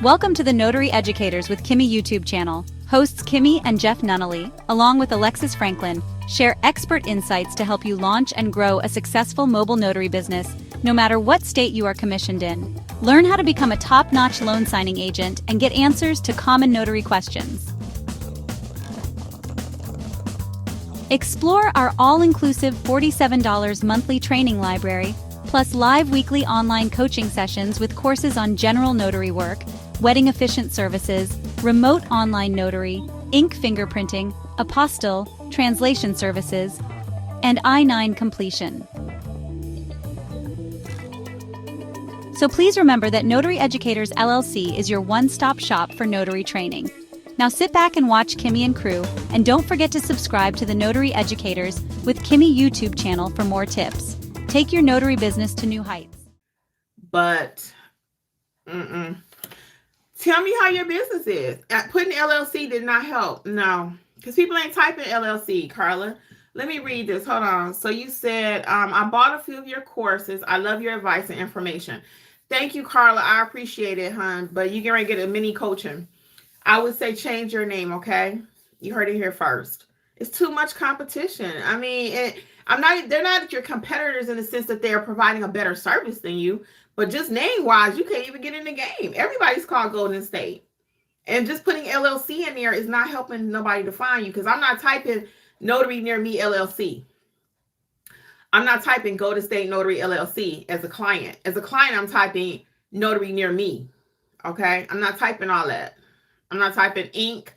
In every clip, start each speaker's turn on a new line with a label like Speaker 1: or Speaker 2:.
Speaker 1: Welcome to the Notary Educators with Kimmi YouTube channel. Hosts Kimmi and Jeff Nunnally, along with Alexis Franklin, share expert insights to help you launch and grow a successful mobile notary business, no matter what state you are commissioned in. Learn how to become a top-notch loan signing agent and get answers to common notary questions. Explore our all-inclusive $47 monthly training library, plus live weekly online coaching sessions with courses on general notary work, wedding efficient services, remote online notary, ink fingerprinting, apostille, translation services, and I-9 completion. So please remember that Notary Educators LLC is your one-stop shop for notary training. Now sit back and watch Kimmi and crew, and don't forget to subscribe to the Notary Educators with Kimmi YouTube channel for more tips. Take your notary business to new heights.
Speaker 2: But, tell me how your business is. Putting LLC did not help. No, because people ain't typing LLC, Carla. Let me read this. Hold on. So you said, I bought a few of your courses. I love your advice and information. Thank you, Carla. I appreciate it, hon. But you're going to get a mini coaching. I would say change your name, okay? You heard it here first. It's too much competition. I mean, they're not your competitors in the sense that they're providing a better service than you, but just name-wise, you can't even get in the game. Everybody's called Golden State. And just putting LLC in there is not helping nobody to find you, because I'm not typing Notary Near Me LLC. I'm not typing Golden State Notary LLC as a client. As a client, I'm typing Notary Near Me, okay? I'm not typing all that. I'm not typing Inc.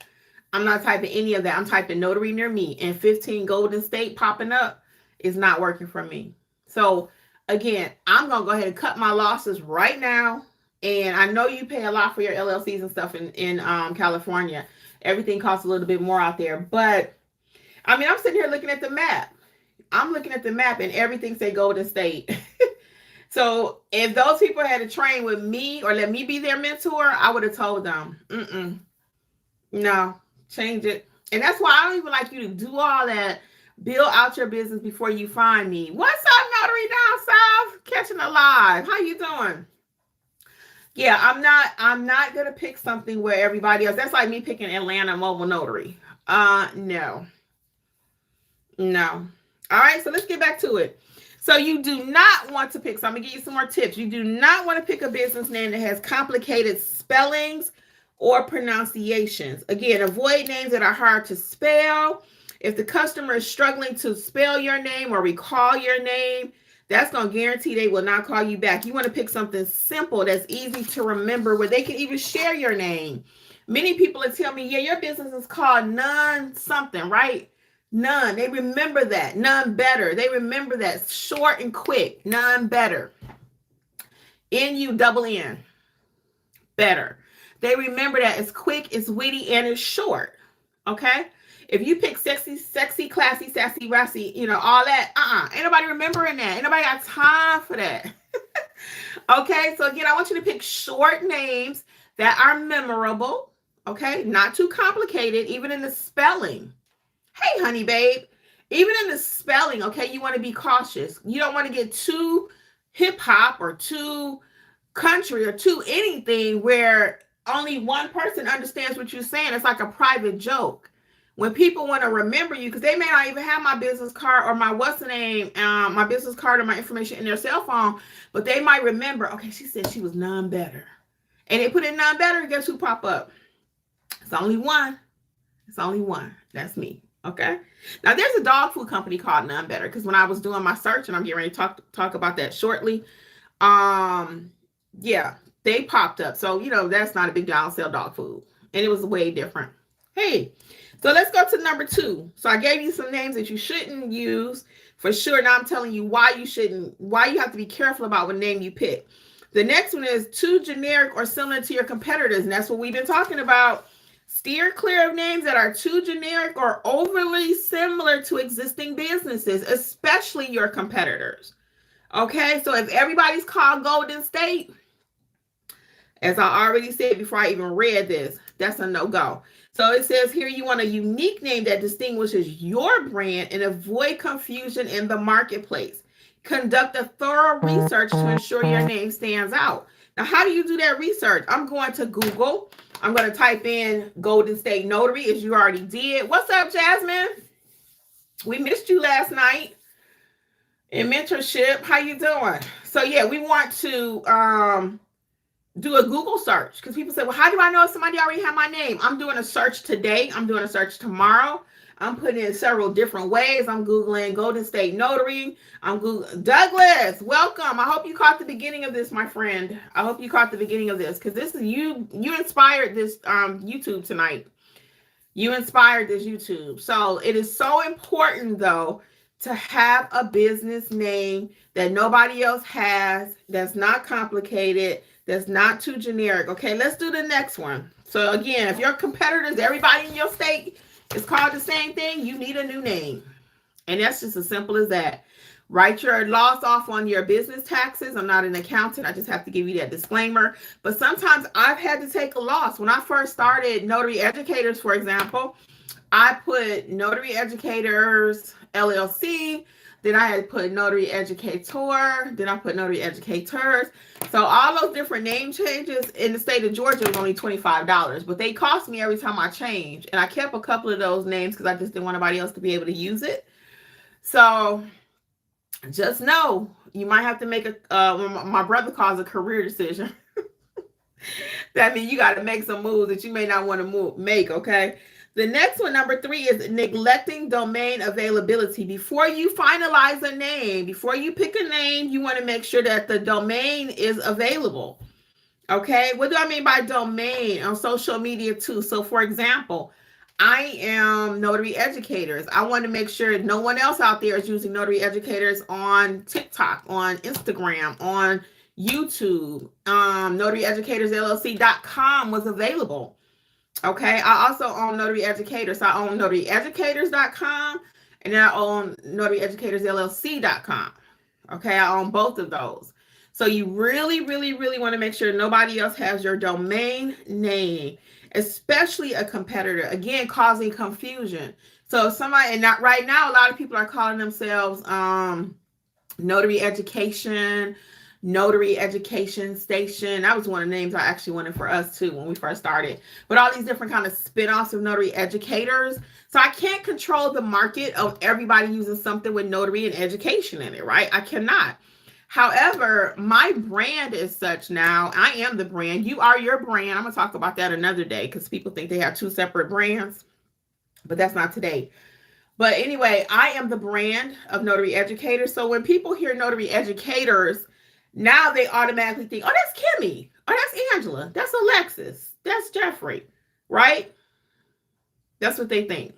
Speaker 2: I'm not typing any of that. I'm typing Notary Near Me, and 15 Golden State popping up is not working for me. So again, I'm going to go ahead and cut my losses right now. And I know you pay a lot for your LLCs and stuff in California. Everything costs a little bit more out there. But I mean, I'm sitting here looking at the map. I'm looking at the map and everything say Golden State. So if those people had to train with me or let me be their mentor, I would have told them, no, change it. And that's why I don't even like you to do all that. Build out your business before you find me. What's up, Notary down south? Catching a live. How you doing? Yeah, I'm not gonna pick something where everybody else. That's like me picking Atlanta Mobile Notary. No. All right, so let's get back to it. So you do not want to pick, so I'm gonna give you some more tips. You do not want to pick a business name that has complicated spellings or pronunciations. Again, avoid names that are hard to spell. If the customer is struggling to spell your name or recall your name, that's going to guarantee they will not call you back. You want to pick something simple that's easy to remember where they can even share your name. Many people will tell me, yeah, your business is called None something, right? None. They remember that. None better. They remember that. Short and quick. None better. N-U-double-N. Better. They remember that it's quick, it's witty, and it's short. Okay? If you pick sexy, classy, sassy, rassy, all that, ain't nobody remembering that. Ain't nobody got time for that. Okay? So again, I want you to pick short names that are memorable. Okay? Not too complicated, even in the spelling. Hey, honey, babe. Even in the spelling, okay, you want to be cautious. You don't want to get too hip-hop or too country or too anything where only one person understands what you're saying. It's like a private joke. When people want to remember you, because they may not even have my business card or my my business card or my information in their cell phone, but they might remember, okay, she said she was None Better. And they put in None Better, guess who pop up? It's only one. It's only one. That's me. Okay. Now there's a dog food company called None Better, because when I was doing my search, and I'm getting ready to talk about that shortly. Yeah, they popped up. So, that's not a big deal. I don't sell dog food. And it was way different. Hey, so let's go to number 2. So I gave you some names that you shouldn't use for sure. Now I'm telling you why you have to be careful about what name you pick. The next one is too generic or similar to your competitors. And that's what we've been talking about. Steer clear of names that are too generic or overly similar to existing businesses, especially your competitors. Okay, so if everybody's called Golden State, as I already said before I even read this, that's a no-go. So it says here you want a unique name that distinguishes your brand and avoid confusion in the marketplace. Conduct a thorough research to ensure your name stands out. Now, how do you do that research? I'm going to Google. I'm going to type in Golden State Notary, as you already did. What's up, Jasmine? We missed you last night in mentorship. How you doing? So yeah, we want to do a Google search, because people say, well, how do I know if somebody already had my name? I'm doing a search today. I'm doing a search tomorrow. I'm putting in several different ways. I'm Googling Golden State Notary. I'm Googling Douglas. Welcome. I hope you caught the beginning of this, my friend. I hope you caught the beginning of this, because this is you inspired this YouTube tonight. You inspired this YouTube. So it is so important, though, to have a business name that nobody else has, that's not complicated, that's not too generic. Okay, let's do the next one. So again, if your competitors, everybody in your state is called the same thing, you need a new name. And that's just as simple as that. Write your loss off on your business taxes. I'm not an accountant. I just have to give you that disclaimer. But sometimes I've had to take a loss. When I first started Notary Educators, for example, I put Notary Educators LLC. Then I had put Notary Educator. Then I put Notary Educators. So all those different name changes in the state of Georgia was only $25, but they cost me every time I changed. And I kept a couple of those names because I just didn't want anybody else to be able to use it. So just know you might have to make my brother calls a career decision. That means you got to make some moves that you may not want to make, okay? The next one, number 3, is neglecting domain availability. Before you finalize a name, before you pick a name, you want to make sure that the domain is available. Okay, what do I mean by domain? On social media too. So for example, I am Notary Educators. I want to make sure no one else out there is using Notary Educators on TikTok, on Instagram, on YouTube. NotaryEducatorsLLC.com was available. Okay, I also own Notary Educators. I own NotaryEducators.com, and then I own NotaryEducatorsLLC.com. Okay, I own both of those. So you really, really, really want to make sure nobody else has your domain name, especially a competitor, again, causing confusion. So somebody, and not right now, a lot of people are calling themselves Notary Education, Notary Education Station. That was one of the names I actually wanted for us too when we first started. But all these different kind of spin-offs of Notary Educators. So I can't control the market of everybody using something with notary and education in it, right? I cannot. However, my brand is such now. I am the brand. You are your brand. I'm going to talk about that another day because people think they have 2 separate brands, but that's not today. But anyway, I am the brand of Notary Educators. So when people hear Notary Educators, now they automatically think, oh, that's Kimmi. Oh, that's Angela. That's Alexis. That's Jeffrey, right? That's what they think.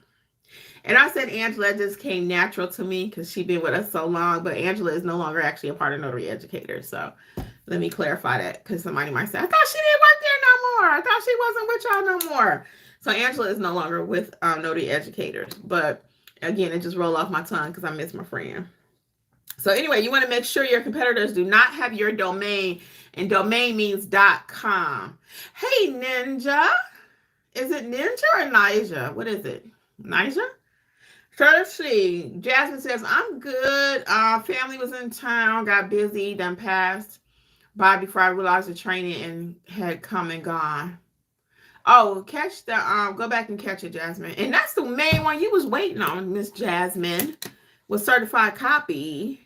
Speaker 2: And I said Angela just came natural to me because she's been with us so long, but Angela is no longer actually a part of Notary Educators. So let me clarify that, because somebody might say, I thought she didn't work there no more. I thought she wasn't with y'all no more. So Angela is no longer with Notary Educators. But again, it just rolled off my tongue because I miss my friend. So anyway, you want to make sure your competitors do not have your domain, and domain means .com. Hey, Ninja. Is it Ninja or Nija? What is it? Nija? Let's see. Jasmine says, I'm good. Family was in town, got busy, done passed by before I realized the training and had come and gone. Oh, catch the go back and catch it, Jasmine. And that's the main one you was waiting on, Miss Jasmine, was certified copy.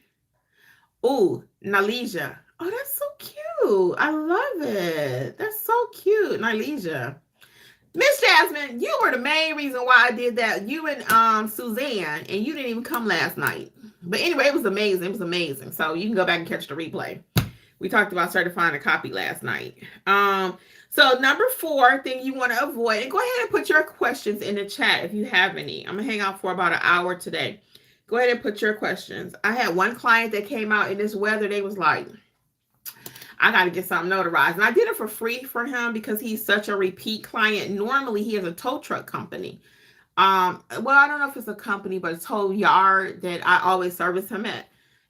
Speaker 2: Ooh, Nalesia. Oh, that's so cute. I love it. That's so cute, Nalesia. Miss Jasmine, you were the main reason why I did that. You and Suzanne, and you didn't even come last night. But anyway, it was amazing. It was amazing. So you can go back and catch the replay. We talked about certifying a copy last night. So number 4 thing you want to avoid, and go ahead and put your questions in the chat if you have any. I'm going to hang out for about an hour today. Go ahead and put your questions. I had one client that came out in this weather. They was like, I got to get something notarized. And I did it for free for him because he's such a repeat client. Normally, he has a tow truck company. Well, I don't know if it's a company, but a tow yard that I always service him at.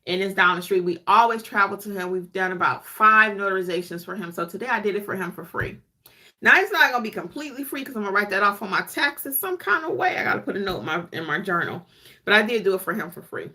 Speaker 2: And it's down the street. We always travel to him. We've done about 5 notarizations for him. So today I did it for him for free. Now, it's not going to be completely free because I'm going to write that off on my taxes some kind of way. I got to put a note in my journal. But I did do it for him for free.